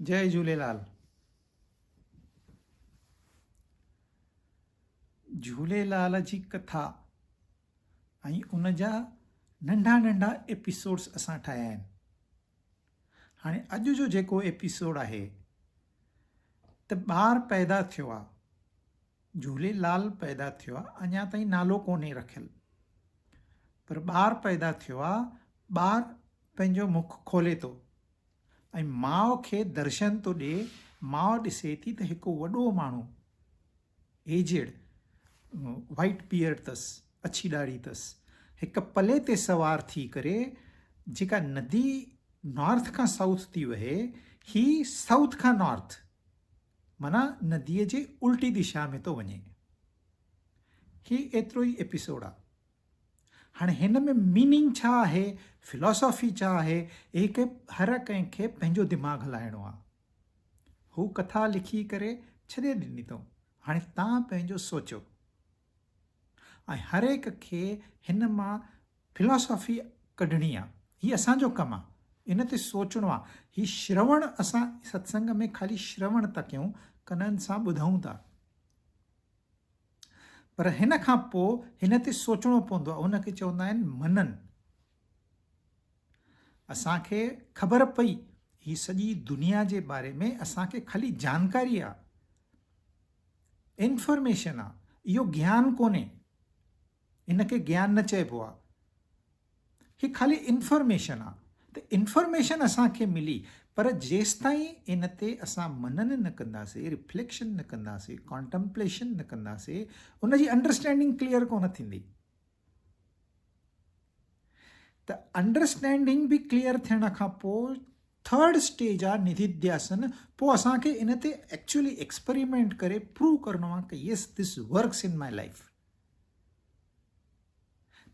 जय झूलेलाल। झूलेलाल जी कथा ऐं उन जा नंढा नंढा एपिसोड्स असां ठाहिया आहिनि। हाणे अॼु जो जेको एपिसोड आहे त ॿारु पैदा थियो आहे, झूलेलाल पैदा थियो आहे, अञा ताईं नालो कोन्हे रखियलु, पर ॿारु पैदा थियो आहे। ॿारु पंहिंजो मुख खोले थो ऐं माउ खे दर्शन थो ॾिए। माउ ॾिसे थी त हिकु वॾो माण्हू एजेड वाइट बियर्ड अथसि, अछी ॾाढ़ी अथसि, हिकु पले ते सवार थी करे जेका नदी नॉर्थ खां साउथ थी वहे, ही साउथ खां नॉर्थ माना नदीअ जे उल्टी दिशा में थो वञे। ही एतिरो ई एपिसोड आहे। हाणे हिन में मीनिंग छा आहे, फिलॉसॉफी छा आहे, हिकु हर कंहिंखे पंहिंजो दिमाग़ु हलाइणो आहे। हू कथा लिखी करे छॾे ॾिनी अथऊं, हाणे तव्हां पंहिंजो सोचो ऐं हर हिक खे हिन मां फिलॉसॉफी कढणी आहे। हीअ असांजो कमु आहे, इन ते सोचणो आहे। हीउ श्रवण, असां सत्संग में ख़ाली श्रवण था कयूं, कननि सां ॿुधूं था, पर हिन खां पोइ हिन ते सोचणो पवंदो आहे। उनखे चवंदा आहिनि मनन। असांखे ख़बर पई ही सॼी दुनिया जे बारे में असांखे ख़ाली जानकारी आहे, इंफॉर्मेशन आहे, इहो ज्ञान कोन्हे। इनखे ज्ञान न चइबो आहे, ही ख़ाली इंफॉर्मेशन आहे। त इंफॉर्मेशन असांखे मिली, पर जेसिताईं इन ते असां मनन न कंदासीं, रिफ्लेक्शन न कंदासीं, कॉन्टम्पलेशन न कंदासीं, उनजी अंडरस्टैंडिंग क्लियर कोन थींदी। त अंडरस्टैंडिंग बि क्लियर थियण खां पोइ थर्ड स्टेज आहे निधिध्यासन। पोइ असांखे इन ते एक्चुअली एक्सपेरिमेंट करे प्रूव करणो आहे कि yes, this works in my life.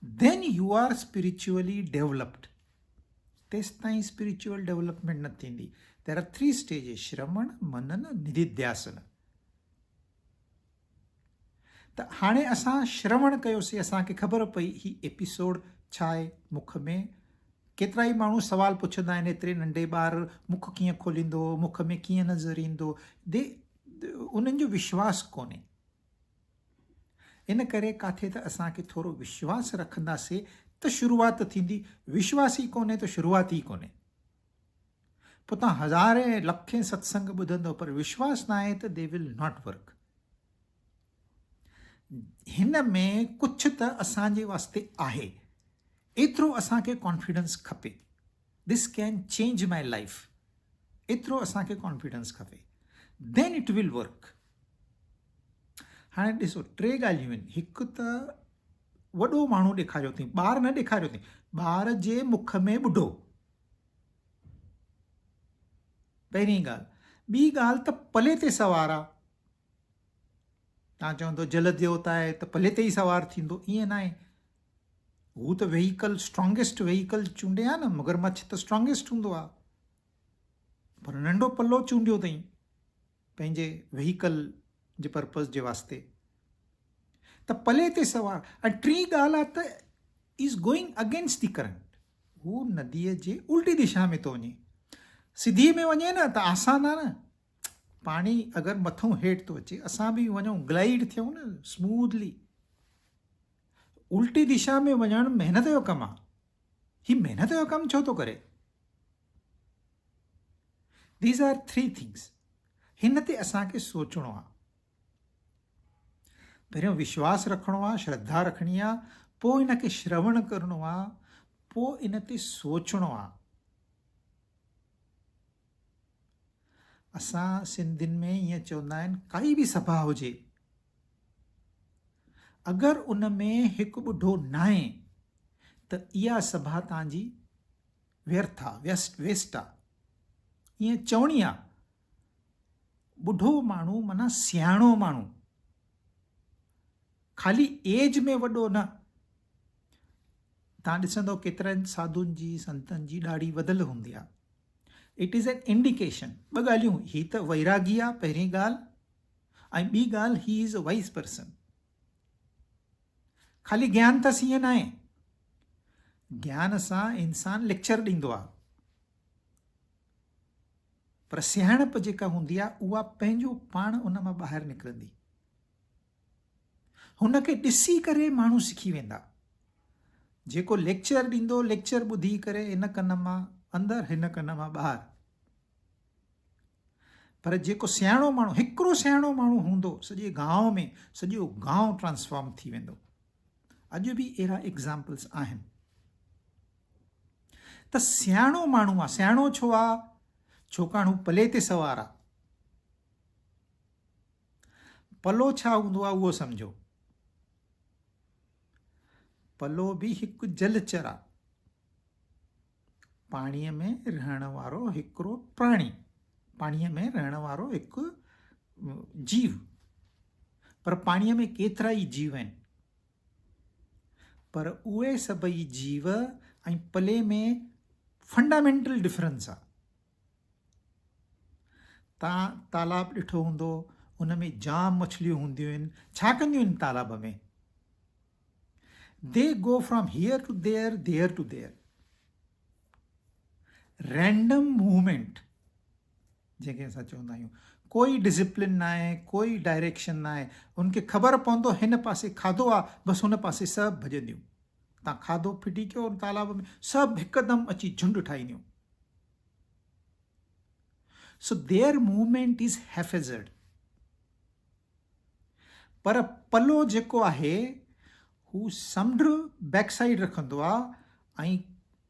then you are spiritually developed. तेसि ताईं स्पिरिचुअल डेवलपमेंट न थींदी। देयर आर 3 stages: श्रवण, मनन, निधिध्यासन। त हाणे असां श्रवण कयोसीं, असांखे ख़बर पई ही एपिसोड छा आहे। मुख में केतिरा ई माण्हू सुवाल पुछंदा आहिनि, एतिरे नंढे ॿार मुख कीअं खोलींदो, मुख में कीअं नज़र ईंदो, उन्हनि जो विश्वास कोन्हे। इन करे काथे त असांखे थोरो विश्वास रखंदासीं त शुरूआत थींदी। विश्वास ई कोन्हे त शुरूआत ई कोन्हे। पोइ तव्हां हज़ारे लखे सत्संग ॿुधंदव, पर विश्वास न आहे त दे विल नॉट वर्क। हिन में कुझु त असांजे वास्ते आहे, एतिरो असांखे कॉन्फिडेंस खपे। This can change my life, एतिरो असांखे कॉन्फिडेंस खपे, देन इट विल वर्क। हाणे ॾिसो, 3 ॻाल्हियूं आहिनि। हिकु त वॾो माण्हू ॾेखारियो अथई, ॿार न ॾेखारियो अथई, ॿार जे मुख में ॿुढो, पहिरीं ॻाल्हि। ॿी ॻाल्हि त पले ते सवार आहे। तव्हां चवंदो जल देवता आहे त पले ते ई सवार थींदो, ईअं न आहे। हू त वेहीकल, स्ट्रॉन्गेस्ट वेहीकल चूंडे आहे न। मगरमच्छ त स्ट्रॉन्गेस्ट हूंदो आहे, पर नंढो पल्लो चूंडियो अथई पंहिंजे वेहीकल जे पर्पज़ जे वास्ते। त पले ते सवार। ऐं टी ॻाल्हि आहे त is going against the current. हू नदीअ जे उल्टी दिशा में थो वञे। सिधी में वञे न त आसान आहे न। पाणी अगरि मथां हेठि थो अचे, असां बि वञूं, ग्लाइड थियूं न स्मूथली। उल्टी दिशा में वञणु महिनत जो कमु आहे। हीउ महिनत जो कमु छो थो करे? These are 3 things. हिन ते असांखे सोचणो आहे। पहिरियों विश्वास रखणो आहे, श्रद्धा रखणी आहे, पोइ इनखे श्रवण करणो आहे, पोइ इन ते सोचणो आहे। असां सिंधियुनि में ईअं चवंदा आहिनि, काई बि सभा हुजे, अगरि उन में हिकु ॿुढो न आहे त इहा सभा तव्हांजी व्यर्थ आहे, वेस्ट आहे। ईअं चवणी आहे। ॿुढो माण्हू माना सियाणो माण्हू, ख़ाली एज में वॾो न। तव्हां ॾिसंदव केतिरनि साधुनि जी, संतनि जी ॾाढ़ी वधियल हूंदी आहे। It is an indication. 2 ॻाल्हियूं, ही त वैरागी आहे पहिरीं ॻाल्हि, ऐं ॿी ॻाल्हि he is a wise person. ख़ाली ज्ञान अथसि ईअं न आहे। ज्ञान सां इंसान लेक्चर ॾींदो आहे, पर सियाणप जेका हूंदी आहे उहा पंहिंजो पाण उन मां ॿाहिरि निकिरंदी। हुनखे ॾिसी करे माण्हू सिखी वेंदा। जेको लेक्चर ॾींदो, लेक्चर ॿुधी करे हिन कन मां अंदरि हिन कन मां ॿाहिरि। पर जेको सियाणो माण्हू, हिकिड़ो सियाणो माण्हू हूंदो सॼे गांव में, सॼो गांव ट्रांसफॉर्म थी वेंदो। अॼु बि अहिड़ा एग्ज़ाम्पल्स आहिनि। त सियाणो माण्हू आहे। सियाणो छो आहे? छाकाणि हू पले ते सवार आहे। पलो छा हूंदो आहे उहो सम्झो। पलो बि हिकु जलचर आहे, पाणीअ में रहण वारो हिकिड़ो प्राणी, पाणीअ में रहण वारो हिकु जीव। पर पाणीअ में केतिरा ई जीव आहिनि, पर उहे सभई जीव ऐं पले में फंडामेंटल डिफरेंस आहे। तव्हां तालाब ॾिठो हूंदो, उन में जाम मछलियूं हूंदियूं आहिनि। छा कंदियूं आहिनि तालाब में? They go from here to there, there to there. Random movement जंहिंखे असां चवंदा आहियूं। कोई डिसिप्लिन न आहे, कोई डायरेक्शन न आहे। उनखे ख़बर पवंदो हिन पासे खाधो आहे, बसि हुन पासे सभु भॼंदियूं। तव्हां खाधो फिटी कयो तालाब में, सभु हिकदमि अची झुंड ठाहींदियूं। So their movement is haphazard. पर पलो जेको आहे हू समुंड बैक साइड रखंदो आहे, ऐं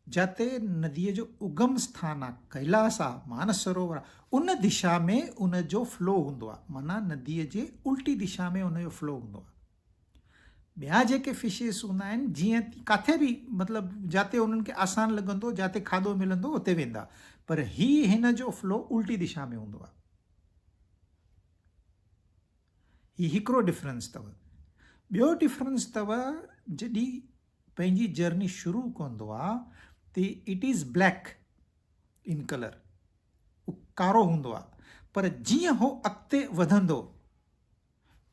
जिते नदीअ जो उगम स्थान आहे, कैलाश आहे, मानस सरोवर आहे, उन दिशा में उन जो फ्लो हूंदो आहे। माना नदीअ जे उल्टी दिशा में उन जो फ्लो हूंदो आहे। ॿिया जेके फिशिस हूंदा आहिनि, जीअं किथे बि मतिलबु जिते उन्हनि खे आसान लॻंदो, जिते खाधो मिलंदो उते वेंदा। पर हिन जो फ्लो उल्टी दिशा में हूंदो आहे। ही हिकिड़ो डिफरेंस अथव। ॿियो डिफरेंस अथव, जॾहिं पंहिंजी जर्नी शुरू कंदो आहे त it is black in colour, कारो हूंदो आहे। पर जीअं हो अॻिते वधंदो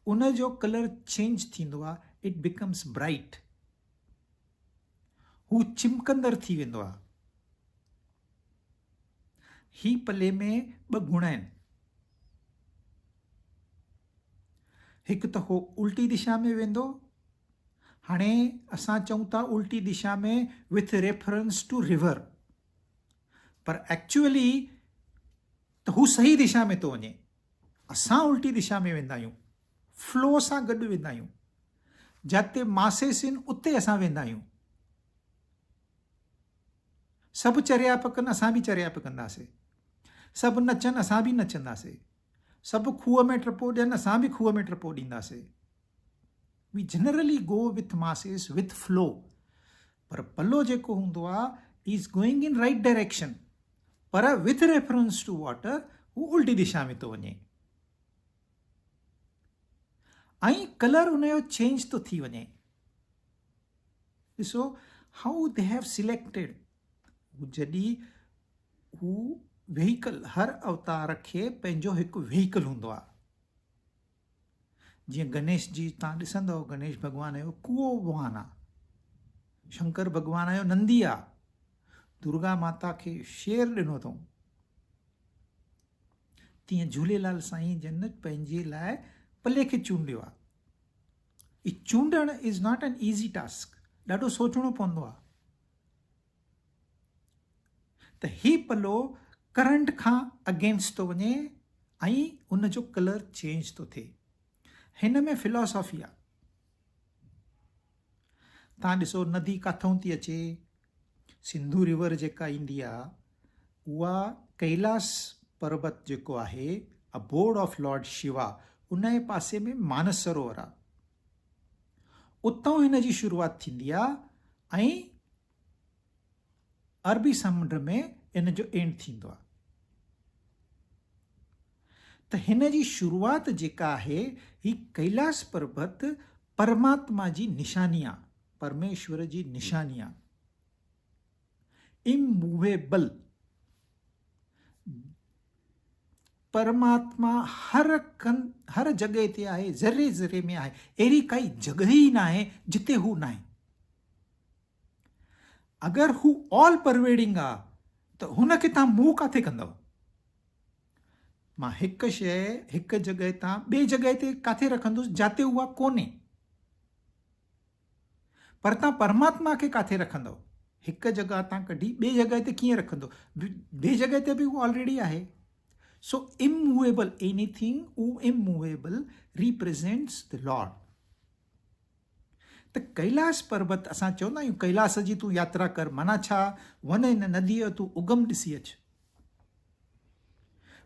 उन जो कलर चेंज थींदो आहे। इट बिकम्स ब्राइट, हू चिमकंदड़ थी वेंदो आहे। ही पले में ॿ गुण आहिनि। हिकु त हो उल्टी दिशा में वेंदो। हाणे असां चऊं था उल्टी दिशा में विथ रेफरेंस टू रिवर, पर एक्चुअली त हू सही दिशा में थो वञे। असां उल्टी दिशा में वेंदा आहियूं, फ्लो सां गॾु वेंदा आहियूं। जिते मासेस आहिनि उते असां वेंदा आहियूं। सभु चरिया पकनि असां बि चरिया पकंदासीं, सभु नचनि असां बि नचंदासीं, सभु खूह में टपो ॾियनि असां बि खूह में टपो ॾींदासीं। We generally go with masses, with flow. पर पलो जेको हूंदो आहे is going in right direction, पर विथ रेफरेंस टू वाटर हू उल्टी दिशा में थो वञे। ऐं कलर उनजो चेंज थो थी वञे। ॾिसो हाउ दे हैव सिलेक्टेड। जॾहिं हू व्हीकल, हर अवतार खे पंहिंजो हिकु व्हीकल हूंदो आहे। जीअं गणेश जी तव्हां ॾिसंदव, गणेश भॻवान जो कुओ वाहन आहे, शंकर भॻवान जो नंदी आहे, दुर्गा माता खे शेर ॾिनो अथऊं। तीअं झूलेलाल साईं जन पंहिंजे लाइ पले खे चूंडियो आहे। ई चूंडण is not an easy task, ॾाढो सोचणो पवंदो आहे। त ही पलो करंट खां अगेंस्ट थो वञे ऐं उन जो कलर चेंज थो थिए। हिन में फिलॉसॉफी आहे। तव्हां ॾिसो नदी किथां थी अचे, सिंधु रिवर जेका ईंदी आहे उहा कैलाश पर्वत जेको आहे, अबोर्ड ऑफ लॉर्ड शिवा, उन जे पासे में मानस सरोवर आहे। उतां हिन जी शुरूआति थींदी आहे ऐं अरबी समुंड में इन जो एंड थींदो आहे। त हिन जी शुरूआति जेका आहे ही कैलाश पर्वत परमात्मा जी निशानी आहे, परमेश्वर जी निशानी आहे। इमूवेबल, परमात्मा हर जॻह ते आहे, ज़रे ज़रे में आहे। अहिड़ी काई जॻह ई न आहे जिते हू न आहे। अगरि हू ऑल परवेडिंग आहे त हुनखे तव्हां मूव किथे कंदव? मां हिकु शइ हिकु जॻह तां ॿिए जॻह ते किथे रखंदुसि जिते उहा कोन्हे, पर तव्हां परमात्मा खे किथे रखंदव? हिकु जॻह तां कढी ॿिए जॻह ते कीअं रखंदो? ॿिए जॻह ते बि उहो ऑलरेडी आहे। So immovable, anything immovable represents the lord. त कैलाश पर्वत असां चवंदा आहियूं कैलाश जी तूं यात्रा कर, माना छा? वञ हिन नदीअ जो तूं उगम ॾिसी अचु,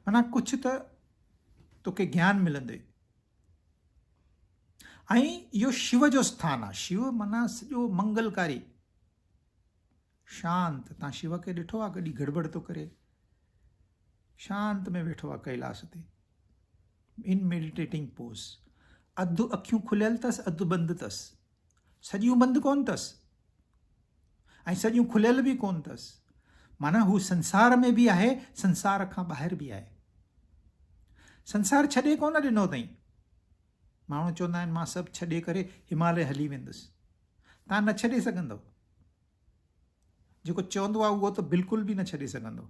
माना कुझु त तोखे ज्ञान मिलंदे। ऐं इहो शिव जो स्थान आहे। शिव माना सॼो मंगलकारी, शांत। तव्हां शिव खे ॾिठो आहे कॾहिं गड़बड़ थो करे? शांत में वेठो आहे कैलाश ते, इन मेडिटेटिंग पोज। अधु अखियूं खुलियल अथसि, अधु बंदि अथसि, सॼियूं बंदि कोन अथसि ऐं सॼियूं खुलियल बि कोन अथसि। माना हू संसार में बि आहे, संसार खां ॿाहिरि बि आहे। संसार छॾे कोन ॾिनो अथई। माण्हू चवंदा आहिनि मां सभु छॾे करे हिमालय हली वेंदुसि। तव्हां न छॾे सघंदव। जेको चवंदो आहे उहो त बिल्कुलु बि न छॾे सघंदो,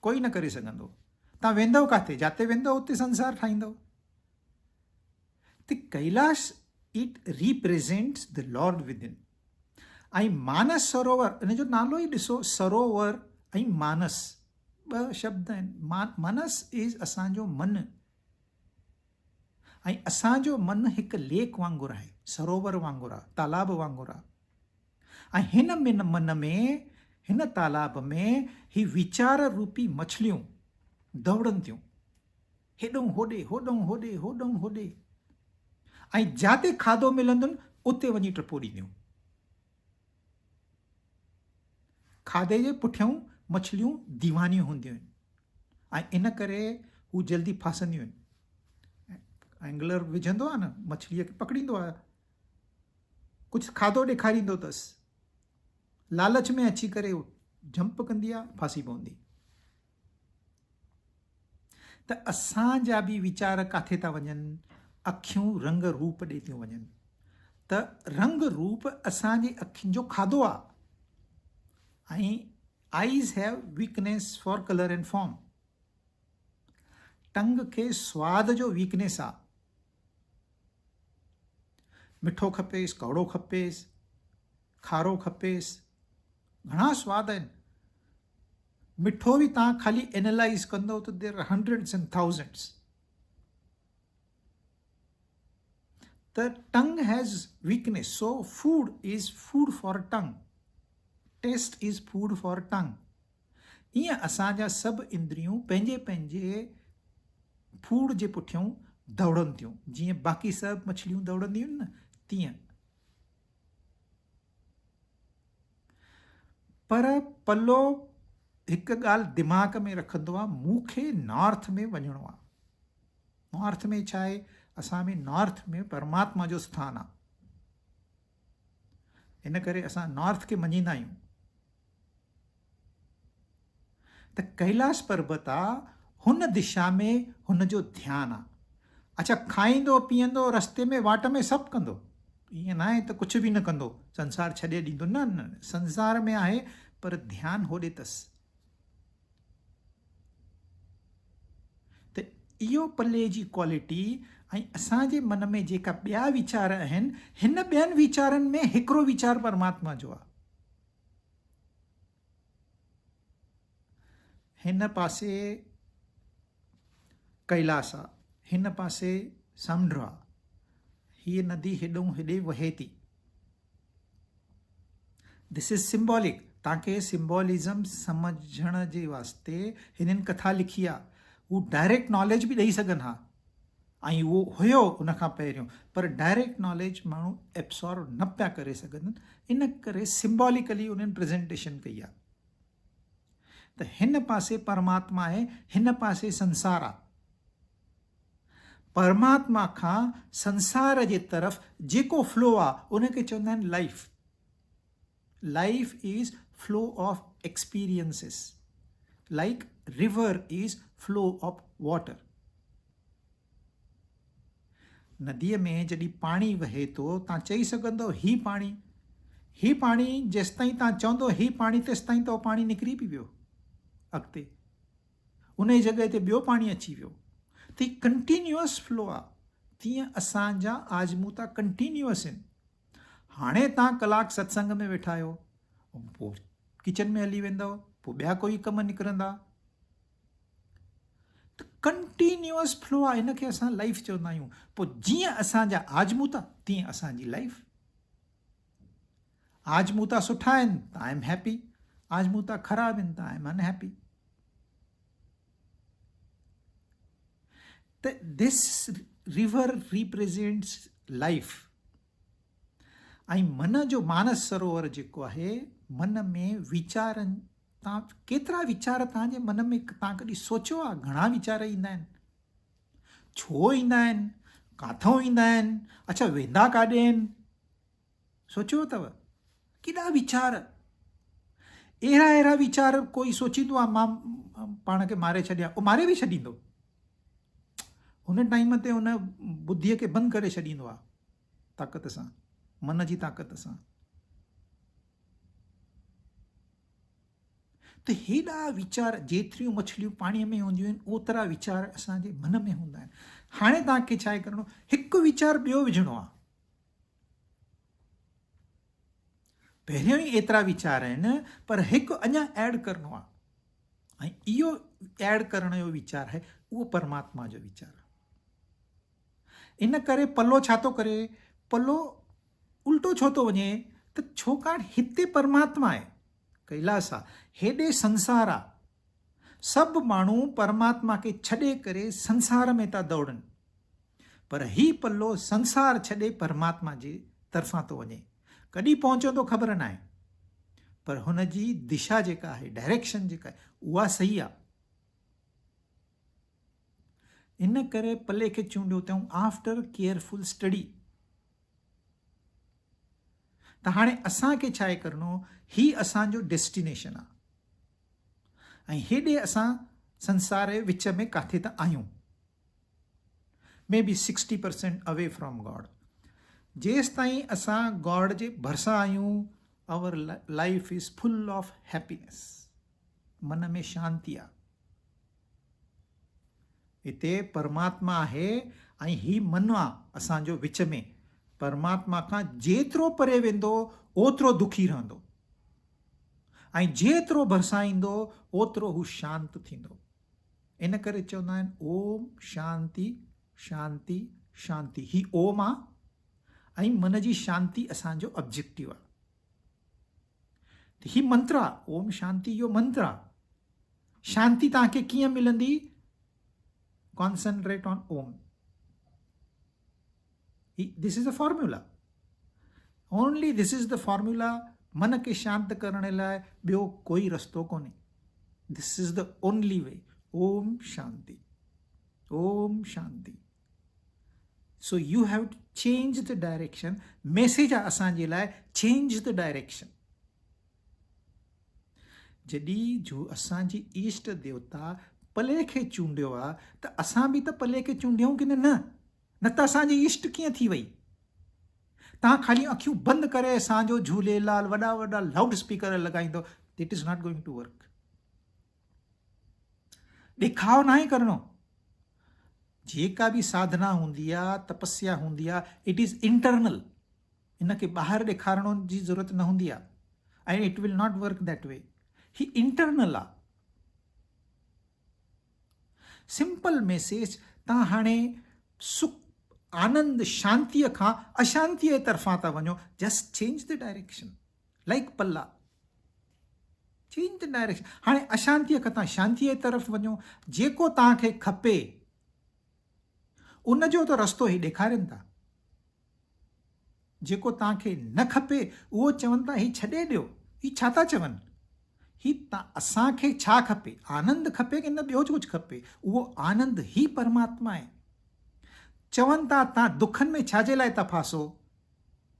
कोई न करे सघंदो। तव्हां वेंदव किथे? जिते वेंदव उते संसार ठाहींदव। त Kailash it represents the lord within. ऐं मानस सरोवर, इन जो नालो ई ॾिसो, सरोवर ऐं मानस ॿ शब्द आहिनि। मनस इज़ असांजो मन, ऐं असांजो मन हिकु लेक वांगुरु आहे, सरोवर वांगुरु आहे, तालाब वांगुरु आहे। ऐं हिन मन में, हिन तालाब में ही वीचार रूपी मछलियूं दौड़नि थियूं, हेॾों होॾे, होॾों होॾे, होॾों होॾे। ऐं जिते खाधो मिलंदुनि उते वञी टपो ॾींदियूं। खाधे जे पुठियां मछलियूं दीवानियूं हूंदियूं आहिनि ऐं इन करे हू जल्दी फासंदियूं आहिनि। एंगलर विझंदो आहे न, मछलीअ खे पकड़ींदो आहे, कुझु खाधो ॾेखारींदो अथसि, लालच में अची करे जंप कंदी आहे, फासी पवंदी। त असांजा बि वीचार किथे था वञनि? अखियूं रंग रूप ॾे थियूं वञनि। त रंग रूप असांजी अखियुनि जो खाधो आहे। ऐं eyes have weakness for colour and form. टंग खे स्वाद जो वीकनेस आहे। मिठो खपेसि, कौड़ो खपेसि, खारो खपेसि, घणा स्वाद आहिनि। मिठो बि तव्हां ख़ाली एनालाइज़ कंदो त there are hundreds and thousands. The tongue has weakness, so food is food for tongue. Taste is food for tongue. ईअं असांजा सभु इंद्रियूं पंहिंजे पंहिंजे फूड जे पुठियां दौड़नि थियूं, जीअं बाक़ी सभु मछलियूं दौड़ंदियूं आहिनि न, तीअं। पर पल्लो हिकु ॻाल्हि दिमाग़ में रखंदो आहे, मूंखे नॉर्थ में वञिणो आहे। नॉर्थ में छा आहे? असां में नॉर्थ में परमात्मा जो स्थान आहे। इन करे असां नॉर्थ खे मञींदा आहियूं। त कैलाश पर्वत आहे, हुन दिशा में हुन जो ध्यानु आहे। अच्छा, खाईंदो पीअंदो रस्ते में वाट में सभु कंदो, ईअं न आहे त कुझु बि न कंदो, संसार छॾे ॾींदो, न न, संसार में आहे पर ध्यानु होॾे अथसि। त इहो पल्ले जी क्वालिटी। ऐं असांजे मन में जेका ॿिया वीचार आहिनि, हिन ॿियनि वीचारनि में हिकिड़ो वीचार परमात्मा जो आहे। हिन पासे कैलाश आहे, हिन पासे समुंड आहे, हीअ नदी हेॾों हेॾे वहे थी। This is symbolic. तव्हांखे सिम्बॉलिज़म सम्झण जे वास्ते हिननि कथा लिखी आहे। हू डायरेक्ट नॉलेज बि ॾेई सघनि हा, ऐं उहो हुयो उन खां पहिरियों, पर डायरेक्ट नॉलेज माण्हू एब्सॉर्व न पिया करे सघनि। इन करे सिम्बॉलिकली उन्हनि प्रेज़ेंटेशन कई आहे। त हिन पासे परमात्मा आहे, हिन पासे संसार आहे। परमात्मा खां संसार जे तरफ़ जेको फ्लो आहे उनखे चवंदा आहिनि life. Life is flow of experiences, like river is flow of water. नदीअ में जॾहिं पाणी वहे थो, तव्हां चई सघंदव ही पाणी जेसिताईं तव्हां चवंदो ही पाणी, तेसिताईं त उहो पाणी निकिरी बि वियो अॻिते। उन जी जॻह ते ॿियो पाणी अची वियो त हीउ कंटिन्यूअस फ्लो आहे। तीअं असांजा आज़मूता कंटिन्यूअस आहिनि। हाणे तव्हां कलाकु सत्संग में वेठा आहियो, पोइ किचन में हली वेंदव, पोइ ॿिया कोई कम निकिरंदा। त कंटिन्यूअस फ्लो आहे, हिनखे असां लाइफ चवंदा आहियूं। पोइ जीअं असांजा आज़मूता तीअं असांजी लाइफ। आज़मूता सुठा आहिनि त आई एम हैप्पी, आज़मूता ख़राब आहिनि त आई एम अनहैप्पी। त दिस रिवर रिप्रेजेंट्स लाइफ। ऐं मन जो मानस सरोवर जेको आहे, मन में वीचारनि, तव्हां केतिरा वीचार तव्हांजे मन में, तव्हां कॾहिं सोचियो आहे घणा वीचार ईंदा आहिनि? छो ईंदा आहिनि? किथां ईंदा आहिनि? अच्छा, वेंदा काॾे आहिनि? सोचियो अथव? केॾा वीचार, अहिड़ा वीचार। कोई सोचींदो आहे मां पाण खे मारे छॾियां, उहो मारे बि छॾींदो। हुन टाइम ते हुन बुद्धीअ खे बंदि करे छॾींदो आहे, ताक़त सां, मन जी ताक़त सां। त हेॾा वीचार, जेतिरियूं मछलियूं पाणीअ में हूंदियूं आहिनि, ओतिरा वीचार असांजे मन में हूंदा आहिनि। हाणे तव्हांखे छा आहे करिणो? हिकु वीचार ॿियो विझणो आहे। पहिरियों ई एतिरा वीचार आहिनि, पर हिकु अञा ऐड करिणो आहे। ऐं इहो ऐड करण जो वीचार आहे, उहो परमात्मा जो वीचार आहे। इन करे पल्लो छा थो करे? पल्लो उल्टो छो थो वञे? त छाकाणि हिते परमात्मा आहे, कैलास आहे, हेॾे संसार आहे। सभु माण्हू परमात्मा खे छॾे करे संसार में था दौड़नि, पर ही पल्लो संसार छॾे परमात्मा जे तरफ़ां थो वञे। कॾहिं पहुचंदो ख़बर न आहे, पर हुन जी दिशा जेका आहे, डायरेक्शन जेका आहे, उहा सही आहे। इन करे पल्ले खे चूंडियो अथऊं आफ्टर केयरफुल स्टडी। त हाणे असांखे छा आहे करिणो? ही असांजो डेस्टिनेशन आहे, ऐं हेॾे असां संसार जे विच में किथे त आहियूं, maybe 60% away from God. जेसि ताईं असां गॉड जे भरिसां आहियूं, our life is full of happiness, मन में शांती आहे। हिते परमात्मा आहे, ऐं ही मन आहे असांजो विच में। परमात्मा खां जेतिरो परे वेंदो, ओतिरो दुखी रहंदो, ऐं जेतिरो भरिसां ईंदो, ओतिरो हू शांत थींदो। इन करे चवंदा आहिनि ओम शांति शांति शांति। ही ओम आहे, ऐं मन जी शांति असांजो ऑब्जेक्टिव आहे। त ही मंत्र आहे, ओम शांति जो मंत्र आहे। शांति तव्हांखे कीअं मिलंदी? Concentrate on Om. This is the formula, only this is the formula. मन खे शांत करण लाइ ॿियो कोई रस्तो कोन्हे। This is the only way. Om शांति, ओम शांति। So you have to change the direction. Message आहे असांजे लाइ, चेंज द डायरेक्शन। जॾहिं जो असांजी ईष्ट देवता पले खे चूंडियो आहे, त असां बि त पले खे चूंडियूं कि न? न त असांजी ईष्ट कीअं थी वई? तव्हां ख़ाली अखियूं बंदि करे असांजो झूलेलाल वॾा वॾा लाउड स्पीकर लॻाईंदो, it is not going to work. ॾेखाव न आहे करिणो। जेका बि साधना हूंदी आहे, तपस्या हूंदी आहे, इट इज़ इंटरनल। इनखे ॿाहिरि ॾेखारण जी ज़रूरत न हूंदी आहे, ऐं it will not work that way. ही इंटरनल आहे। सिंपल मैसेज, तव्हां हाणे सुख, आनंद, शांतीअ खां अशांतीअ जे तरफ़ां था वञो। Just change the direction, like पल्ला, चेंज द डायरेक्शन। हाणे अशांतीअ खां तव्हां शांतीअ जे तरफ़ वञो। जेको तव्हांखे खपे उनजो त रस्तो ई ॾेखारनि था। जेको तव्हांखे न खपे उहो चवनि था ही छॾे ॾियो। ही छा था चवनि? ही असांखे छा खपे? आनंद खपे कि न ॿियो कुझु खपे? उहो आनंद ही परमात्मा आहे। चवनि था तव्हां दुखनि में छाजे लाइ था फासो?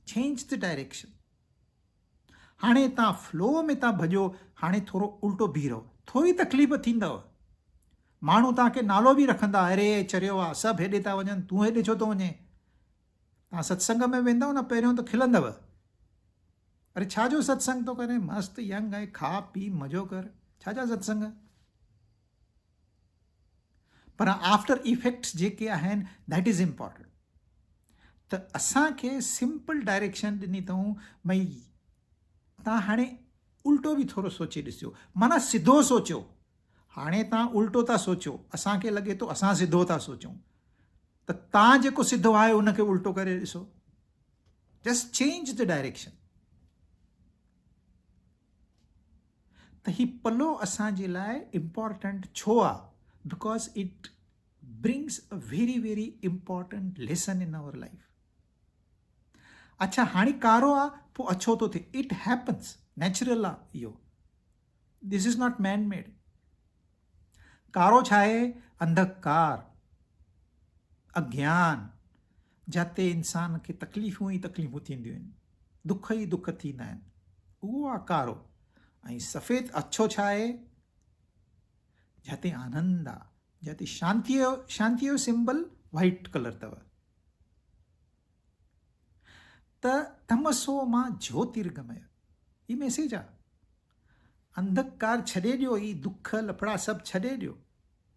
Change the direction. हाणे तव्हां फ्लो में था भॼो, हाणे थोरो उल्टो बीह रहो, थोरी तकलीफ़ थींदव। माण्हू तव्हांखे नालो बि रखंदा, अरे चरियो आहे, सभु हेॾे था वञनि, तूं हेॾे छो थो वञे? तव्हां सत्संग में वेंदव न, पहिरियों त खिलंदव, अरे छाजो सत्संग थो करे, मस्तु यंग आहे, खा पी मज़ो कर, छाजा सत्संग? पर आफ्टर इफेक्ट्स जेके आहिनि दैट इज़ इम्पॉर्टेंट। त असांखे सिंपल डायरेक्शन ॾिनी अथऊं भई तव्हां हाणे उल्टो बि थोरो सोचे ॾिसियो, माना सिधो सोचियो। हाणे तव्हां उल्टो था सोचियो, असांखे लॻे थो असां सिधो था सोचूं, त तव्हां जेको सिधो आहे उनखे उल्टो करे ॾिसो। Just change the direction. त ही पलो असांजे लाइ इम्पॉर्टेंट छो आहे? Because it brings a very very important lesson in our life. अच्छा हाणे कारो आहे पोइ अछो थो थिए, इट हैपन्स, नेचुरल आहे इहो, this is not man made. कारो छा आहे? अंधकार, अज्ञान, जिते इंसान खे तकलीफ़ूं ई तकलीफ़ूं थींदियूं आहिनि, दुख ई दुख थींदा आहिनि, उहो आहे कारो। ऐं सफ़ेद अछो छा आहे? जिते आनंद आहे, जिते शांतीअ जो सिंबल वाइट कलर अथव। त तमसो मां ज्योतिर्गमय, ही मैसेज आहे। अंधकार छॾे ॾियो, ही दुख लफड़ा सभु छॾे ॾियो,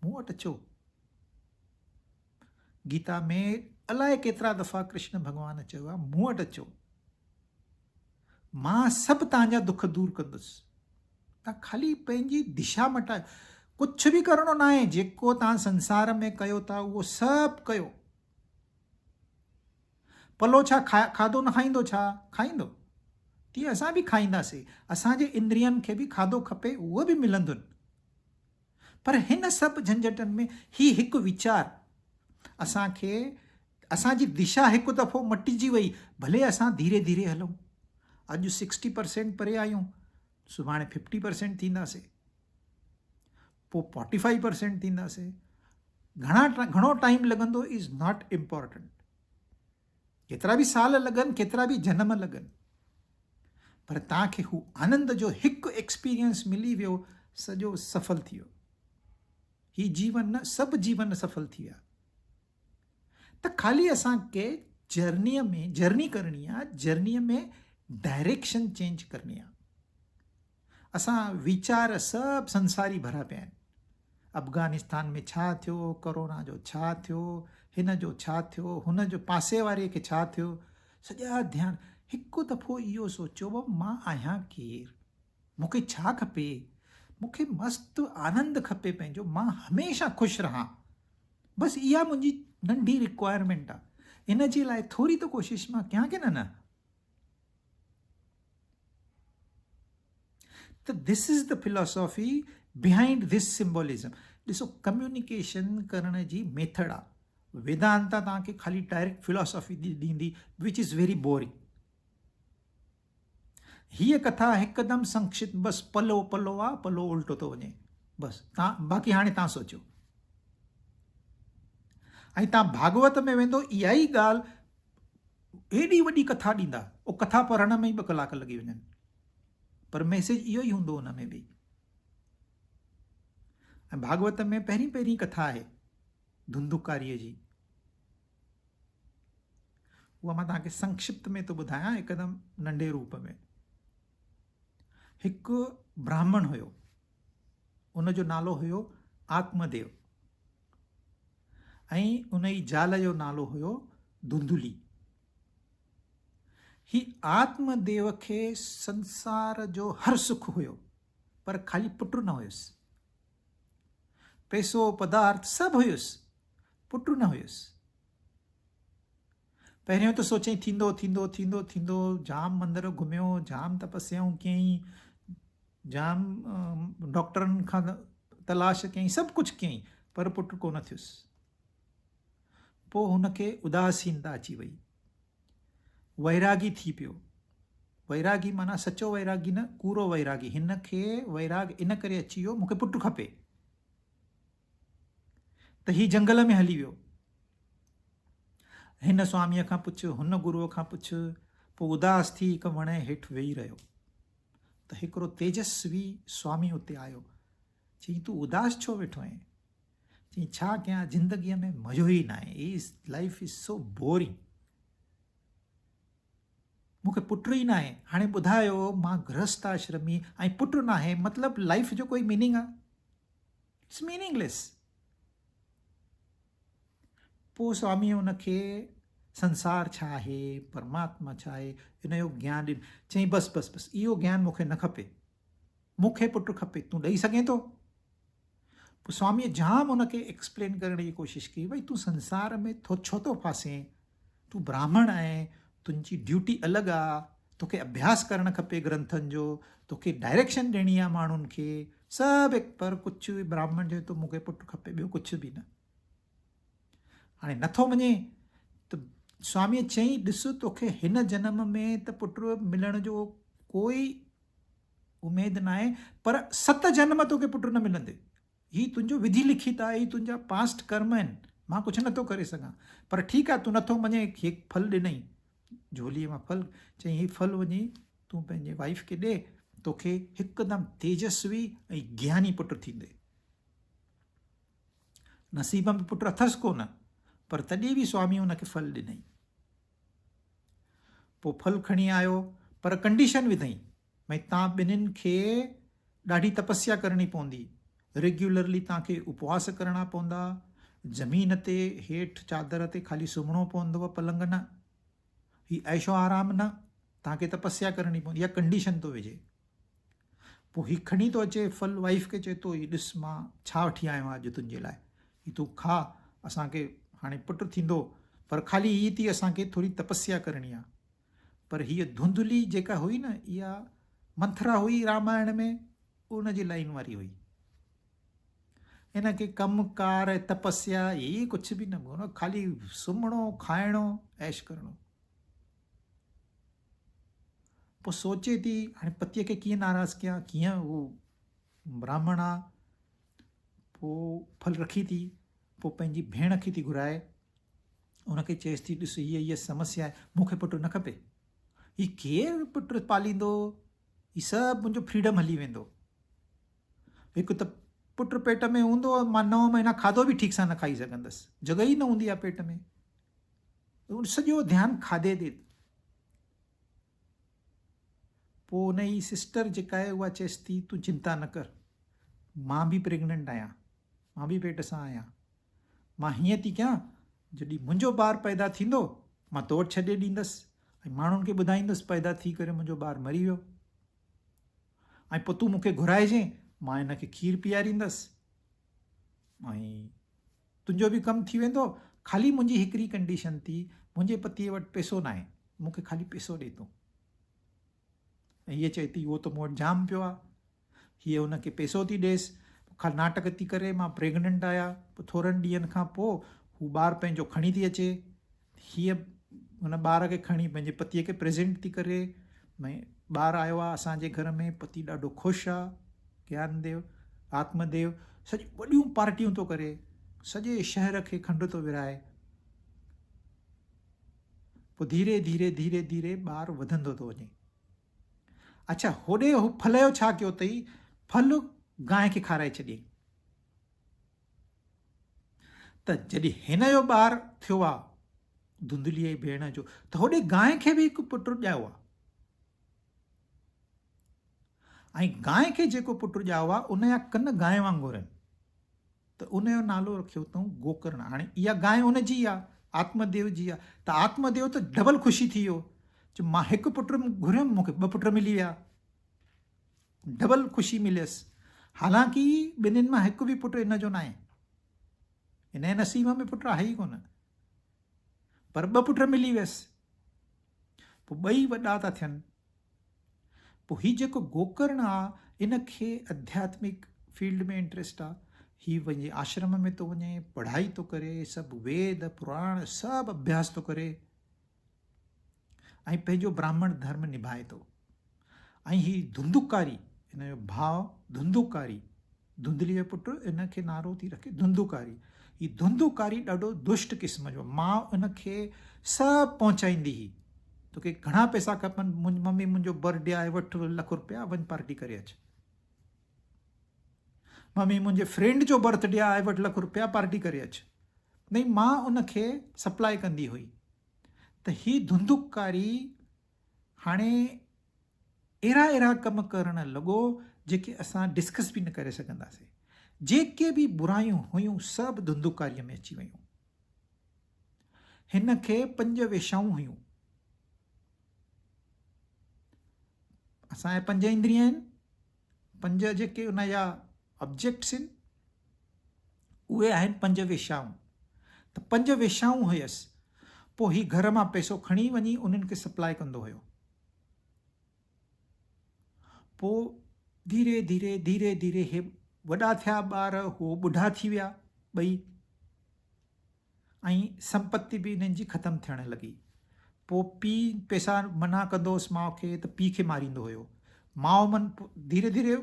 मूं वटि अचो। गीता में अलाए केतिरा दफ़ा कृष्ण भॻवानु चयो आहे, मूं वटि अचो, मां सभु तव्हांजा दुख दूर कंदुसि। तव्हां ख़ाली पंहिंजी दिशा मटायो, कुझु बि करिणो न आहे, जेको तव्हां संसार में कयो था उहो सभु कयो। पलो छा खाधो न खाईंदो छा? खाईंदो, तीअं असां बि खाईंदासीं, असांजे इंद्रियनि खे बि खाधो खपे, उहो बि मिलंदुनि। पर हिन सभु झंझटनि में ही हिकु वीचार असांखे, असांजी दिशा हिकु दफ़ो मटिजी वई, भले असां धीरे धीरे हलूं, अॼु 60% परे आहियूं, सुभाणे 50% थींदासीं, पोइ 45% थींदासीं। घणो टाइम लॻंदो इज़ नॉट इम्पॉर्टेंट, केतिरा बि साल लॻनि, केतिरा बि जन्म लॻनि, पर तव्हांखे हू आनंद जो हिकु एक्सपीरियंस मिली वियो, सॼो सफल थी वियो। ही जीवन न, सभु जीवन सफल थी विया। त ख़ाली असांखे जर्नी करणी आहे, जर्नीअ में डायरेक्शन चेंज करणी आहे। असां वीचार सभु संसारी भरिया पिया आहिनि, अफ़गानिस्तान में छा थियो, कोरोना जो छा थियो, हिन जो छा थियो, हुन जो पासे वारे खे छा थियो, सॼा ध्यानु। हिकु दफ़ो इहो सोचियो, मां आहियां केरु, मूंखे छा खपे? मूंखे मस्तु आनंद खपे पंहिंजो, मां हमेशह ख़ुशि रहां, बसि इहा मुंहिंजी नंढी रिक्वायरमेंट आहे। इन जे लाइ थोरी त कोशिशि मां कयां की न। त this is the philosophy behind this symbolism. ॾिसो, कम्युनिकेशन करण जी मेथड आहे। वेदांता तव्हांखे ख़ाली डायरेक्ट फिलॉसॉफी ॾींदी, विच इज़ वेरी बोरिंग। हीअ कथा हिकदमि संक्षिप्त, बसि पलो पलो आहे, पलो उल्टो थो वञे, बसि। तव्हां बाक़ी हाणे तव्हां सोचियो। ऐं तव्हां भागवत में वेंदो, इहा ई ॻाल्हि एॾी वॾी कथा ॾींदा, उहो कथा पढ़ण में ई 2 कलाक लॻी वञनि, पर मैसेज इहो ई हूंदो हुन में बि। ऐं भागवत में पहिरीं कथा आहे धुंधुकारीअ जी, उहा मां तव्हांखे संक्षिप्त में थो ॿुधायां, हिकदमि नंढे रूप में। हिकु ब्राह्मण हुयो, उनजो नालो हुयो आत्मदेव, ऐं उन जी ज़ाल जो नालो हुयो धुंधुली। ही आत्मदेव खे संसार जो हर सुख हुयो, पर ख़ाली पुटु न हुयुसि। पैसो पदार्थ सभु हुयुसि, पुटु न हुयुसि। पहिरियों त सोचई थींदो थींदो थींदो थींदो, जाम मंदर घुमियो, जाम तपस्याऊं कयईं, जाम डॉक्टरनि खां तलाश कयईं, सभु कुझु कयईं, पर पुटु कोन थियुसि। पोइ हुनखे उदासीनता अची वई, वैरागी थी पियो। वैरागी माना सचो वैरागी न, कूड़ो वैरागी। हिन खे वैराग इन करे अची वियो, मूंखे पुटु खपे, त ही जंगल में हली वियो। हिन स्वामीअ खां पुछ, हुन गुरूअ खां पुछ, पोइ उदास थी हिकु वण हेठि वेही रहियो। त हिकिड़ो तेजस्वी स्वामी उते आयो, चई तूं उदास छो वेठो आहीं? चई छा कयां, ज़िंदगीअ में मज़ो ई न आहे, लाइफ इज़ सो बोरिंग, मूंखे पुटु ई न आहे। हाणे ॿुधायो, मां गृहस्थ आश्रमी ऐं पुटु न आहे, मतिलबु लाइफ जो कोई मीनिंग आहे? It's meaningless. पोइ स्वामीअ हुनखे संसार छा आहे, परमात्मा छा आहे, इन जो ज्ञान ॾिनो। चई बसि बसि बसि इहो ज्ञान मूंखे न खपे, मूंखे पुटु खपे, तूं ॾेई सघें थो? पोइ स्वामीअ जाम हुनखे एक्सप्लेन करण जी कोशिशि कई, भई तूं संसार में छो थो फासे, तूं ब्राह्मण आहे, तुंहिंजी ड्यूटी अलॻि आहे, तोखे अभ्यास करणु खपे ग्रंथनि जो, तोखे डायरेक्शन ॾियणी आहे माण्हुनि खे सभु, पर कुझु बि ब्राह्मण चए थो मूंखे पुटु खपे, ॿियो कुझु बि न। हाणे नथो मञे त स्वामीअ चई ॾिस तोखे हिन जनम में त पुटु मिलण जो कोई उमेद न आहे, पर 7 जन्म तोखे पुटु न मिलंदे, ही तुंहिंजो विधि लिखित आहे, ही तुंहिंजा पास्ट कर्म आहिनि, मां कुझु नथो करे सघां। पर ठीकु आहे, तूं नथो मञे, हीउ फल ॾिनई झोलीअ मां फल, चई हीउ फल वञी तूं पंहिंजे वाइफ खे ॾे, तोखे हिकदमि तेजस्वी ऐं ज्ञानी पुटु थींदे। नसीब में पुटु अथसि कोन, पर तॾहिं बि स्वामी हुनखे फल ॾिनई। पोइ फल खणी आयो, पर कंडीशन विधई, भई तव्हां ॿिन्हिनि खे ॾाढी तपस्या करणी पवंदी, रेग्युलरली तव्हांखे उपवास करणा पवंदा, ज़मीन ते हेठि चादर ते ख़ाली सुम्हणो पवंदव, पलंग न, ही ऐशो आराम न, तव्हांखे तपस्या करणी पवंदी, इहा कंडीशन थो विझे। पोइ हीउ खणी थो अचे फल, वाइफ खे चए थो, हीउ ॾिस मां छा वठी आयो आहियां अॼु तुंहिंजे लाइ, हीउ तूं खा, असांखे हाणे पुटु थींदो, पर ख़ाली हीअ थी असांखे थोरी तपस्या करणी आहे। पर हीअ धुंधली जेका हुई न, इहा मंथरा हुई रामायण में, उन जी लाइन वारी हुई। हिनखे कमकार ऐं तपस्या इहे कुझु बि न हुओ, ख़ाली सुम्हणो, खाइणो, ऐश करणो। पोइ सोचे थी हाणे पतीअ खे कीअं नाराज़ कयां, कीअं उहो ब्राह्मण आहे। पोइ फल रखी थी, पोइ पंहिंजी भेण खे थी घुराए, उनखे चएसि थी ॾिस हीअ समस्या आहे, मूंखे पुटु न खपे, हीउ केरु पुटु पालींदो, हीउ सभु मुंहिंजो फ्रीडम हली वेंदो। हिकु त पुटु पेट में हूंदो, मां 9 महीना खाधो बि ठीकु सां न खाई सघंदसि, जॻह ई न हूंदी आहे पेट में, सॼो ध्यानु खाधे ते। पोइ उन जी सिस्टर जेका आहे उहा चएसि थी तूं चिंता न कर, मां बि प्रेग्नेंट आहियां, मां बि पेट सां आहियां, मां हीअं थी कयां, जॾहिं मुंहिंजो ॿारु पैदा थींदो मां तो वटि छॾे ॾींदसि, ऐं माण्हुनि खे ॿुधाईंदुसि पैदा थी करे मुंहिंजो ॿारु मरी वियो, ऐं पोइ तूं मूंखे घुराइजांइ, मां हिनखे खीरु पीआरींदसि, ऐं तुंहिंजो बि कमु थी वेंदो। ख़ाली मुंहिंजी हिकिड़ी कंडीशन थी, मुंहिंजे पतीअ वटि पैसो न आहे, मूंखे ख़ाली पैसो ॾे तूं। ऐं हीअ चए थी उहो त मूं वटि जाम पियो आहे, हीअ हुनखे पैसो थी ॾेसि, ख़ाली नाटक थी करे मां प्रेग्नेंट आहियां। पोइ थोरनि ॾींहंनि खां पोइ हू ॿारु पंहिंजो खणी थी अचे, हीअ हुन ॿार खे खणी पंहिंजे पतीअ खे प्रेज़ेंट थी करे, भई ॿारु आयो आहे असांजे घर में, पति ॾाढो ख़ुशि आहे, ज्ञानदेव आत्मदेव, सॼी वॾियूं पार्टियूं थो करे, सॼे शहर खे खंडु थो विराए। पोइ धीरे धीरे धीरे धीरे ॿारु वधंदो थो वञे। अच्छा, होॾे हू फल जो छा कयो अथई, फल गांइ खे खाराए छॾियईं, त जॾहिं हिन जो ॿारु थियो आहे धुंधलीअ जी भेण जो, त होॾे गांइ खे बि हिकु पुटु ॼायो आहे, ऐं गांइ खे जेको पुटु ॼायो आहे उनजा कन गांइ वांगुरु आहिनि, त उनजो नालो रखियो अथऊं गोकर्ण। हाणे इहा गांइ उनजी आहे, आत्मदेव जी आहे, त आत्मदेव त डबल ख़ुशी थी वियो, जो मां हिकु पुटु घुरियमि, मूंखे 2 पुट मिली विया, डबल ख़ुशी मिलियसि। हालांकि ॿिन्हिनि मां हिकु बि पुटु इन जो न आहे, हिन जे नसीब में पुटु आहे ई कोन, पर 2 पुट मिली वियसि। पोइ 2 वॾा था थियनि। पोइ हीउ जेको गोकर्ण आहे, इनखे आध्यात्मिक फील्ड में इंट्रस्ट आहे, हीउ वञे आश्रम में थो वञे, पढ़ाई थो करे, सभु वेद पुराण सभु अभ्यास थो करे, ऐं पंहिंजो ब्राह्मण धर्म निभाए थो। ऐं हीउ धुंधुकारी, हिन जो भाउ धुंधुकारी, धुंधलीअ जो पुटु, इनखे नारो थी रखे धुंधुकारी। हीउ धुंधुकारी ॾाढो दुष्ट क़िस्म जो, मां उनखे सभु पहुचाईंदी हुई, तोखे घणा पैसा खपनि, मम्मी मुंहिंजो बर्थडे आहे, वठि ₹1,00,000 वञी पार्टी करे अचु, मम्मी मुंहिंजे फ्रेंड जो बर्थडे आहे, वठि ₹1,00,000 पार्टी करे अचु, नहीं मां उनखे सप्लाई कंदी हुई। त हीउ धुंधुकारी हाणे अहिड़ा कम करणु लॻो जेके असां डिस्कस बि न करे सघंदासीं। जेके बि बुरायूं हुयूं सभु धुंधुकारीअ में अची वियूं। हिन खे 5 वेश्याऊं हुयूं। असांजे 5 इंद्रिय आहिनि, 5 जेके उन जा ऑब्जेक्ट्स आहिनि उहे आहिनि 5 वेश्याऊं। त 5 वेश्याऊं हुयसि। पोइ ही घर मां पैसो खणी वञी उन्हनि खे सप्लाई कंदो हुयो। पोइ धीरे धीरे धीरे धीरे हे वॾा थिया ॿार, हो ॿुढा थी विया ॿई, ऐं संपत्ति बि हिननि जी ख़तमु थियण लॻी। पोइ पीउ पैसा मना कंदो हुअसि माउ खे त पीउ खे मारींदो हुयो। माउ मन धीरे धीरे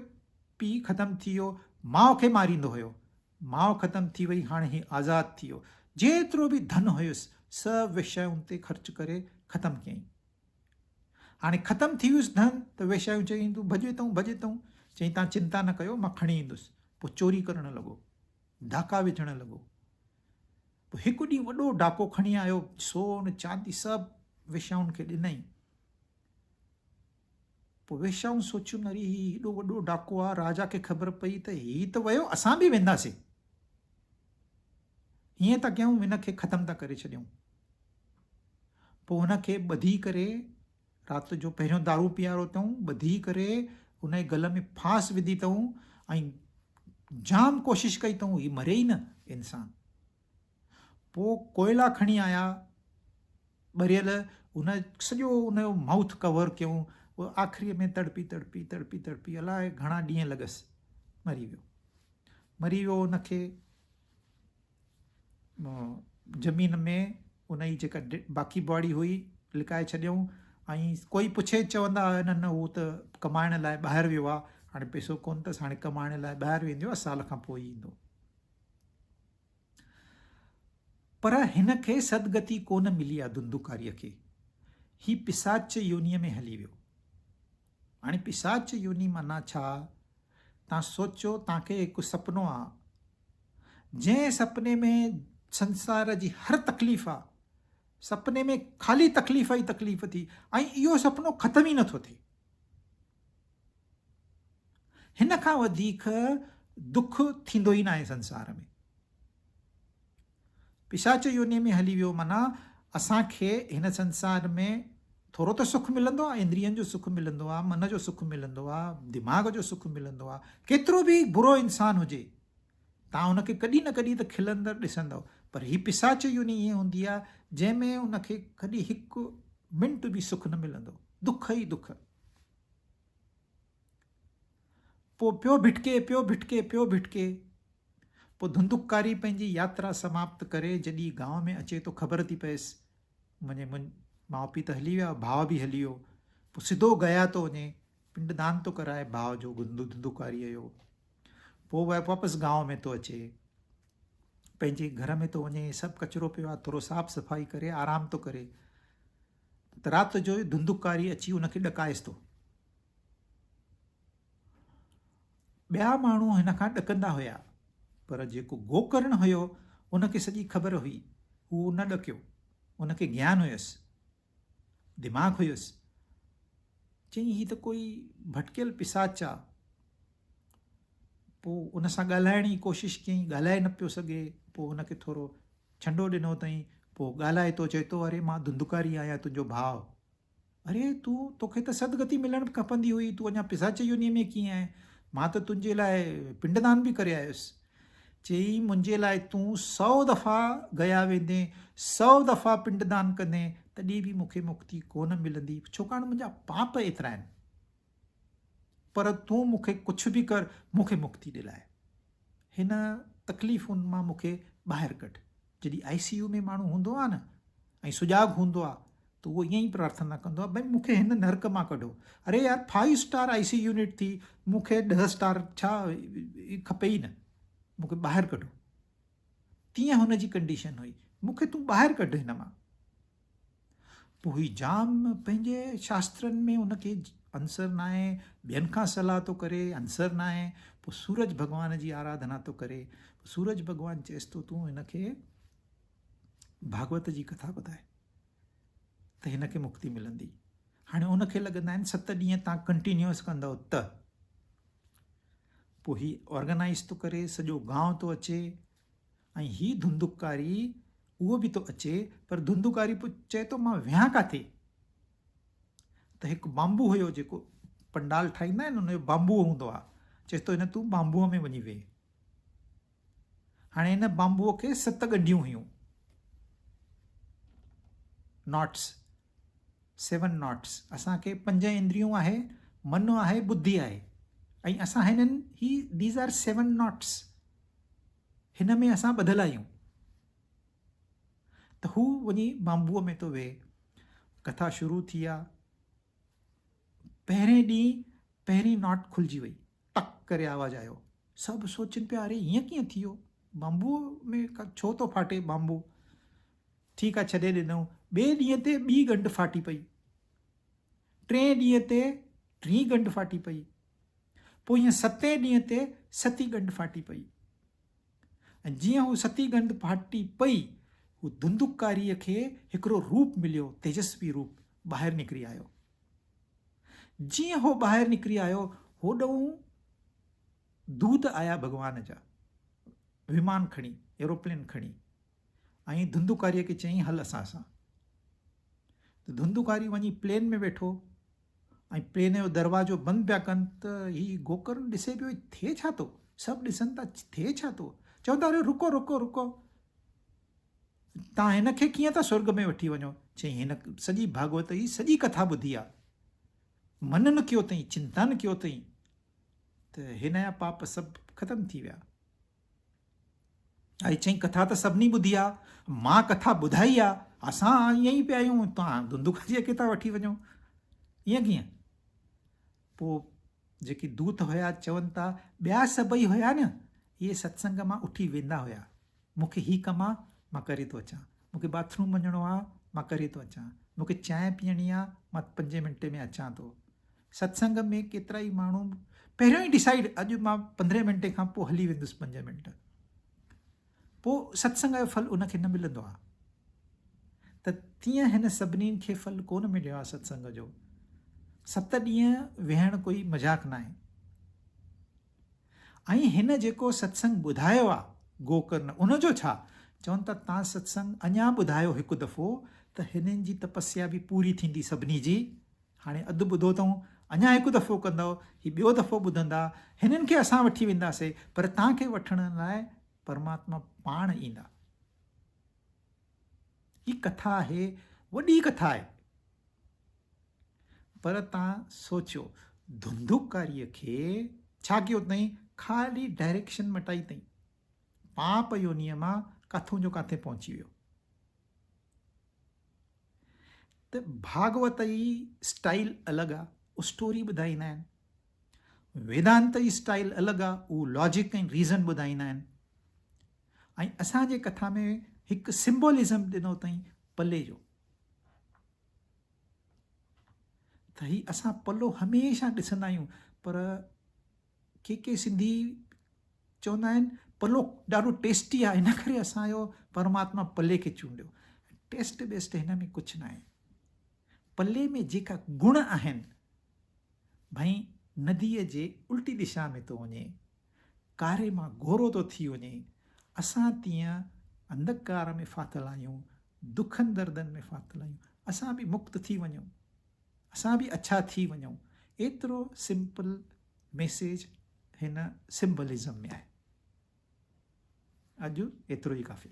पीउ ख़तमु थी वियो, माउ खे मारींदो हुयो। माउ ख़तमु थी वई, हाणे ही आज़ादु थी वियो। जेतिरो बि धन हुयुसि सभु वेश्याउनि ते ख़र्च करे ख़तमु कयईं। हाणे ख़तमु थी वियुसि धन त वेश्याऊं चयईं तूं भॼे अथऊं। चयईं तव्हां चिंता न कयो, मां खणी ईंदुसि। पोइ चोरी करणु लॻो, डाका विझणु लॻो। पोइ हिकु ॾींहुं वॾो डाको खणी आयो, सोन चांदी सभु वेश्याउनि खे ॾिनई। पोइ वेश्याऊं सोचियूं, अरे ही हेॾो वॾो डाको आहे, राजा खे ख़बर पई त ही त वियो, असां बि वेंदासीं। हीअं था कयूं, हिन खे ख़तमु था करे छॾियूं। पोइ हुनखे ॿधी करे राति जो पहिरियों दारू पीआरो अथऊं, ॿधी करे हुन जे गल में फांस विधी अथऊं ऐं जाम कोशिशि कई अथऊं ही मरे ई न इंसानु। पोइ कोयला खणी आया ॿरियल, हुन सॼो हुनजो माउथ कवर कयूं। पोइ आख़िरीअ में तड़पी तड़पी तड़पी तड़पी अलाए घणा ॾींहं लॻसि, मरी वियो। हुनखे ज़मीन में उन जी जेका बाक़ी बॉडी हुई लिकाए छॾियऊं। ऐं कोई पुछे चवंदा न न हू त कमाइण लाइ ॿाहिरि वियो आहे, हाणे पैसो कोन अथसि, हाणे कमाइण लाइ ॿाहिरि वेंदो आहे, साल खां पोइ ईंदो। पर हिन खे सदगति कोन मिली आहे धुंधुकारीअ खे। ही पिसाच योनीअ में हली वियो। हाणे पिसाच योनी माना छा? तव्हां सोचो, तव्हांखे हिकु सुपिनो आहे, जंहिं सुपिने में संसार जी हर तकलीफ़ आहे, सुपिने में ख़ाली तकलीफ़ ई तकलीफ़ थी, ऐं इहो सुपिनो ख़तमु ई नथो थिए। हिन खां वधीक दुख थींदो ई न आहे संसार में। पिशाच योनी में हली वियो माना असांखे हिन संसार में थोरो त सुख मिलंदो आहे, इंद्रियनि जो सुख मिलंदो आहे, मन जो सुख मिलंदो आहे, दिमाग़ जो सुख मिलंदो आहे। केतिरो बि बुरो इंसानु हुजे, तव्हां हुनखे कॾहिं न कॾहिं त खिलंदड़ ॾिसंदव। पर ही पिसाच योनी ईअं हूंदी आहे जंहिंमें हुनखे कॾहिं हिकु मिंट बि सुख न मिलंदो, दुख ई दुख। पोइ पियो भिटके। पोइ धुंधुकारी पंहिंजी यात्रा समाप्त करे जॾहिं गांव में अचे तो ख़बर थी पएसि मुंहिंजे माउ पीउ त हली विया, भाउ बि हली वियो। पोइ सिधो गया थो वञे, पिंडदान थो कराए भाउ जो, धुंधुकारीअ जो। पोइ वापसि गांव में थो अचे, पंहिंजे घर में थो वञे, सभु कचिरो पियो आहे, थोरो साफ़ सफ़ाई करे आराम थो करे। त राति जो धुंधुकारी अची उनखे ॾकाएसि थो। ॿिया माण्हू हिन खां ॾकंदा हुया, पर जेको गोकर्ण हुयो उनखे सॼी ख़बर हुई, उहो न ॾकियो। उनखे ज्ञान हुयसि, दिमाग़ हुयसि। चई ही त कोई भटकियल पिसाच आहे। पोइ उन सां ॻाल्हाइण जी कोशिशि कयईं, ॻाल्हाए न पियो सघे। पोइ उनखे थोरो छंडो ॾिनो अथईं। पोइ ॻाल्हाए थो, चए थो अरे मां धुंधुकारी आहियां, तुंहिंजो भाउ। अरे तोखे त सदगति मिलणु खपंदी हुई, तूं अञा पिसाच योनीअ में कीअं आहे? मां त तुंहिंजे लाइ पिंडदान बि करे आयुसि। चई मुंहिंजे लाइ तूं 100 दफ़ा गया वेंदे, 100 दफ़ा पिंडदान कंदे, तॾहिं बि मूंखे मुक्ति कोन मिलंदी, छाकाणि मुंहिंजा पाप एतिरा आहिनि। पर तूं मूंखे कुझु बि कर, मूंखे मुक्ति ॾिलाए, हिन तकलीफ़ुनि मां मूंखे ॿाहिरि कढ। जॾहिं ICU में माण्हू हूंदो आहे न ऐं सुजाॻ हूंदो आहे त उहो ईअं ई प्रार्थना कंदो आहे, भई मूंखे हिन नर्क मां कढो। अरे यार 5 स्टार ICU यूनिट थी, मूंखे 10 स्टार छा खपे ई न, मूंखे ॿाहिरि कढो। तीअं हुनजी कंडीशन हुई, मूंखे तूं ॿाहिरि कढ हिन मां। पोइ ही जाम पंहिंजे शास्त्रनि में उनखे आंसर न आहे, ॿियनि खां सलाह थो करे, आंसर न आहे। पोइ सूरज भॻवान जी आराधना थो करे। सूरज भॻवानु चएसि थो तूं हिनखे भागवत जी कथा ॿुधाए त हिनखे मुक्ति मिलंदी। हाणे उनखे लॻंदा आहिनि 7 ॾींहं तव्हां कंटिन्यूअस कंदव त। पोइ ही ऑर्गेनाइज़ थो करे, सॼो गांव थो अचे, ऐं ही धुंधुकारी उहो बि थो अचे, पर धुंधुकारी चए थो मां वियां काथे। त हिकु बांबू हुयो जेको पंडाल ठाहींदा आहिनि, हुनजो बांबू हूंदो आहे, चए थो हिन तूं बांबूअ में वञी वेह। हाणे हिन बांबूअ खे 7 ॻंढियूं हुयूं, नॉट्स, 7 नॉट्स। असांखे 5 इंद्रियूं आहे, मन आहे, बुद्धि आहे, ऐं असां हिननि दीज़ आर 7 नॉट्स, हिन में असां ॿधल आहियूं। त हू वञी बांबूअ में थो वेह। कथा शुरू थी आहे, पहिरें ॾींहुं पहिरीं नॉट खुलिजी वई, टक करे आवाज़ु आयो। सभु सोचनि पिया अरे हीअं कीअं थी वियो, बांबूअ में छो थो फाटे बांबू। ठीकु आहे, छॾे ॾिनऊं। ॿिए ॾींहं ते ॿी ॻंढि फाटी पई, 3 ॾींहं ते 3 ॻंढि फाटी पई, पोइ हीअं 7 ॾींहं ते 7 ॻंढि फाटी पई। ऐं जीअं हू 7 ॻंढि फाटी पई, हू धुंधुकारीअ खे हिकिड़ो रूप मिलियो, तेजस्वी रूप, ॿाहिरि निकिरी आयो। जीअं हो ॿाहिरि निकिरी आयो, होॾऊं दूत आया भॻवान जा, विमान खणी, एरोप्लेन खणी, ऐं धुंधुकारीअ खे चयईं हल असां सां। त धुंधुकारी वञी प्लेन में वेठो, ऐं प्लेन जो दरवाज़ो बंदि पिया कनि त हीउ गोकर्ण ॾिसे पियो थिए छा थो, सभु ॾिसनि था थिए छा थो। चवंदा अरे रुको रुको रुको, तव्हां हिन खे कीअं था स्वर्ग में वठी वञो। चई हिन सॼी भागवत जी सॼी कथा ॿुधी आहे, मनन कयो अथई, चिंतन कयो अथई, त हिन जा पाप सभु ख़तमु थी विया। ऐं चई कथा त सभिनी ॿुधी आहे, मां कथा ॿुधाई आहे, असां ईअं ई पिया आहियूं, तव्हां धुंधुकारीअ खे था वठी वञो, ईअं कीअं। पोइ जेकी दूत हुया चवनि था ॿिया सभई हुया न, इहे सत्संग मां उठी वेंदा हुया। मूंखे हीउ कमु आहे, मां करे थो अचां, मूंखे बाथरूम वञिणो आहे, मां करे थो अचां, मूंखे चांहि पीअणी आहे, मां 5 मिंटे में अचां थो। सत्संग में केतिरा ई माण्हू पहिरियों ई डिसाइड, अॼु मां 15 मिंटे खां पोइ हली वेंदुसि 5 मिंट, पोइ सत्संग जो फल उनखे न मिलंदो आहे। त तीअं हिन सभिनीनि खे फल कोन मिलियो आहे सत्संग जो। 7 ॾींहं वेहण कोई मज़ाक न आहे। ऐं हिन जेको सत्संग ॿुधायो आहे गोकर्ण, उनजो छा चवनि था, तव्हां सत्संग अञा ॿुधायो हिकु दफ़ो त हिननि जी तपस्या बि पूरी थींदी सभिनी जी। हाणे अधु ॿुधो अथऊं, अञा हिकु दफ़ो कंदव, हीउ ॿियो दफ़ो ॿुधंदा, हिननि खे असां वठी वेंदासीं, पर तव्हांखे वठण लाइ परमात्मा पाण ईंदा। ही कथा आहे, वॾी कथा आहे, पर तव्हां सोचियो धुंधुकारीअ खे छा कयो अथई, ख़ाली डायरेक्शन मटाई अथई, पाप योनीअ मां काथों जो काथे पहुची वियो। त भागवत जी स्टाइल अलॻि आहे, उहो स्टोरी ॿुधाईंदा आहिनि। वेदांत जी स्टाइल अलॻि आहे, उहो लॉजिक ऐं रीज़न ॿुधाईंदा आहिनि। ऐं असांजे कथा में हिकु सिम्बोलिज़म ॾिनो अथई पले जो। त ही असां पलो हमेशह ॾिसंदा आहियूं, पर के सिंधी चवंदा आहिनि पलो ॾाढो टेस्टी आहे, इन करे असांजो परमात्मा पले खे चूंडियो। टेस्ट बेस्ट हिन में कुझु न आहे। पले में जेका गुण आहिनि, भई नदीअ जे उल्टी दिशा में थो वञे, कारे मां गोरो थो थी वञे, असां तीअं अंधकार में फाथल आहियूं, दुखनि दर्दनि में फाथल आहियूं, असां बि मुक्त थी वञूं, असां बि अच्छा थी वञूं। एतिरो सिंपल मैसेज हिन सिम्बलिज़म में आहे। अॼु एतिरो ई काफ़ी।